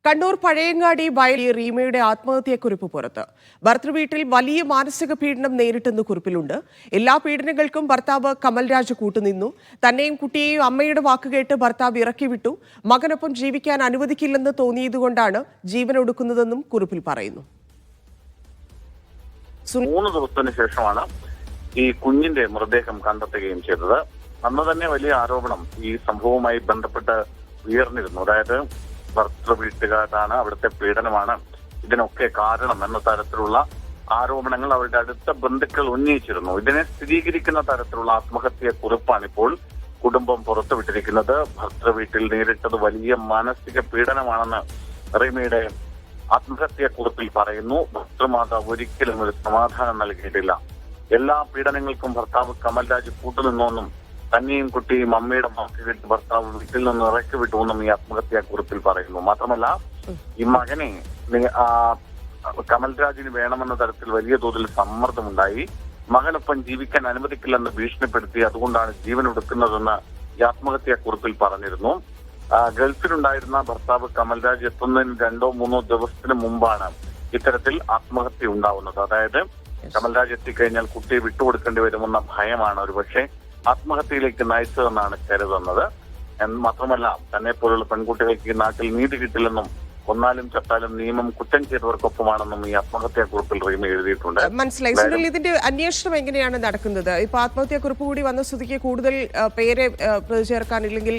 കണ്ണൂർ പഴയങ്ങാടി വയലിൽ റീമയുടെ ആത്മഹത്യാക്കുറിപ്പ് പുറത്ത്. ഭർത്തൃവീട്ടിൽ വലിയ മാനസിക പീഡനം നേരിട്ടെന്ന് കുറിപ്പിലുണ്ട്. എല്ലാ പീഡനങ്ങൾക്കും ഭർത്താവ് കമൽരാജ് കൂട്ടുനിന്നു. തന്നെയും കുട്ടിയെയും അമ്മയുടെ വാക്കുകേട്ട് ഭർത്താവ് ഇറക്കിവിട്ടു. മകനൊപ്പം ജീവിക്കാൻ അനുവദിക്കില്ലെന്ന് തോന്നിയതുകൊണ്ടാണ് ജീവനൊടുക്കുന്നതെന്നും കുറിപ്പിൽ പറയുന്നു. 3 ദിവസത്തിന് ശേഷമാണ് ഈ കുഞ്ഞിന്റെ മൃതദേഹം കണ്ടെത്തുകയും ചെയ്തത്. അന്ന് തന്നെ വലിയ ആരോപണം ഈ സംഭവവുമായി ബന്ധപ്പെട്ട് ഉയർന്നിരുന്നു. അതായത് ഭർത്തൃ വീട്ടുകാരാണ്, അവിടുത്തെ പീഡനമാണ് ഇതിനൊക്കെ കാരണം എന്ന തരത്തിലുള്ള ആരോപണങ്ങൾ അവരുടെ അടുത്ത ബന്ധുക്കൾ ഉന്നയിച്ചിരുന്നു. ഇതിനെ സ്ഥിരീകരിക്കുന്ന തരത്തിലുള്ള ആത്മഹത്യാ കുറിപ്പാണ് ഇപ്പോൾ കുടുംബം പുറത്തുവിട്ടിരിക്കുന്നത്. ഭർത്തൃ വീട്ടിൽ നേരിട്ടത് വലിയ മാനസിക പീഡനമാണെന്ന് റീമയുടെ ആത്മഹത്യാ കുറിപ്പിൽ പറയുന്നു. ഭർത്തൃമാതാവ് ഒരിക്കലും ഒരു സമാധാനം നൽകിയിട്ടില്ല. എല്ലാ പീഡനങ്ങൾക്കും ഭർത്താവ് കമൽരാജ് കൂട്ടുനിന്നോന്നും തന്നെയും കുട്ടിയും അമ്മയുടെ വാക്കുകേട്ട് ഭർത്താവ് വീട്ടിൽ നിന്ന് ഇറക്കി വിട്ടുവെന്നും ഈ ആത്മഹത്യാ കുറിപ്പിൽ പറയുന്നു. മാത്രമല്ല, ഈ മകനെ കമൽരാജിന് വേണമെന്ന തരത്തിൽ വലിയ തോതിൽ സമ്മർദ്ദമുണ്ടായി. മകനൊപ്പം ജീവിക്കാൻ അനുവദിക്കില്ലെന്ന് ഭീഷണിപ്പെടുത്തി, അതുകൊണ്ടാണ് ജീവൻ ഒടുക്കുന്നതെന്ന് ഈ ആത്മഹത്യാ കുറിപ്പിൽ പറഞ്ഞിരുന്നു. ഗൾഫിലുണ്ടായിരുന്ന ഭർത്താവ് കമൽരാജ് എത്തുന്നതിന് 2-3 ദിവസത്തിന് മുമ്പാണ് ഇത്തരത്തിൽ ആത്മഹത്യ ഉണ്ടാവുന്നത്. അതായത് കമൽരാജ് എത്തിക്കഴിഞ്ഞാൽ കുട്ടിയെ വിട്ടുകൊടുക്കേണ്ടി വരുമെന്ന ഭയമാണ് ഒരുപക്ഷെ ആത്മഹത്യയിലേക്ക് നയിച്ചതെന്നാണ് കരുതുന്നത്. മാത്രമല്ല, തന്നെ പോലുള്ള പെൺകുട്ടികൾക്ക് ഈ നാട്ടിൽ നീതി കിട്ടില്ലെന്നും കൊന്നാലും ചത്താലും നിയമം കുറ്റം ചെയ്തവർക്കൊപ്പമാണെന്നും ഈ ആത്മഹത്യാ കുറിപ്പിൽ റീമ എഴുതിയിട്ടുണ്ട്. മനസ്സിലായി. സുനിൽ, ഇതിന്റെ അന്വേഷണം എങ്ങനെയാണ് നടക്കുന്നത്? ഇപ്പൊ ആത്മഹത്യാ കുറിപ്പ് കൂടി വന്ന സ്ഥിതിക്ക് കൂടുതൽ പേരെ പ്രതി ചേർക്കാനില്ലെങ്കിൽ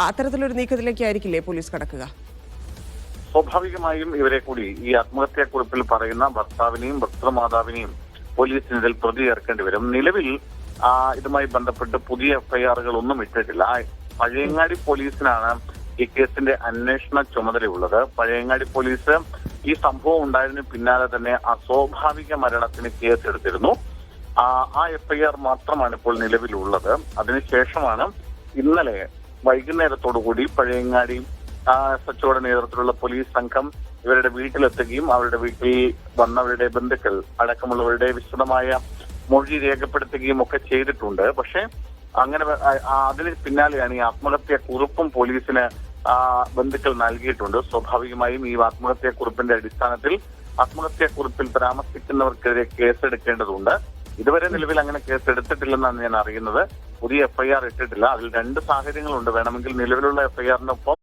അത്തരത്തിലൊരു നീക്കത്തിലേക്ക് ആയിരിക്കില്ലേ പോലീസ് കടക്കുക? സ്വാഭാവികമായും ഇവരെ കൂടി ഈ ആത്മഹത്യാ കുറിപ്പിൽ പറയുന്ന ഭർത്താവിനെയും ഭർത്തൃമാതാവിനെയും പോലീസിന് ഇതിൽ പ്രതി ചേർക്കേണ്ടി വരും. നിലവിൽ ഇതുമായി ബന്ധപ്പെട്ട് പുതിയ എഫ്ഐആറുകൾ ഒന്നും ഇട്ടിട്ടില്ല. പഴയങ്ങാടി പോലീസിനാണ് ഈ കേസിന്റെ അന്വേഷണ ചുമതലയുള്ളത്. പഴയങ്ങാടി പോലീസ് ഈ സംഭവം ഉണ്ടായതിനു പിന്നാലെ തന്നെ അസ്വാഭാവിക മരണത്തിന് കേസെടുത്തിരുന്നു. ആ എഫ്ഐആർ മാത്രമാണ് ഇപ്പോൾ നിലവിലുള്ളത്. അതിനുശേഷമാണ് ഇന്നലെ വൈകുന്നേരത്തോടുകൂടി പഴയങ്ങാടി എസ്എച്ച്ഒയുടെ നേതൃത്വത്തിലുള്ള പോലീസ് സംഘം ഇവരുടെ വീട്ടിലെത്തുകയും അവരുടെ വീട്ടിൽ വന്നവരുടെ ബന്ധുക്കൾ അടക്കമുള്ളവരുടെ വിശദമായ മൊഴി രേഖപ്പെടുത്തുകയും ഒക്കെ ചെയ്തിട്ടുണ്ട്. പക്ഷെ അങ്ങനെ അതിന് പിന്നാലെയാണ് ഈ ആത്മഹത്യാ കുറിപ്പും പോലീസിന് ബന്ധുക്കൾ നൽകിയിട്ടുണ്ട്. സ്വാഭാവികമായും ഈ ആത്മഹത്യാ കുറിപ്പിന്റെ അടിസ്ഥാനത്തിൽ ആത്മഹത്യാ കുറിപ്പിൽ പരാമർശിക്കുന്നവർക്കെതിരെ കേസെടുക്കേണ്ടതുണ്ട്. ഇതുവരെ നിലവിൽ അങ്ങനെ കേസെടുത്തിട്ടില്ലെന്നാണ് ഞാൻ അറിയുന്നത്. പുതിയ എഫ്ഐആർ ഇട്ടിട്ടില്ല. അതിൽ 2 സാഹചര്യങ്ങളുണ്ട്. വേണമെങ്കിൽ നിലവിലുള്ള എഫ്ഐആറിനൊപ്പം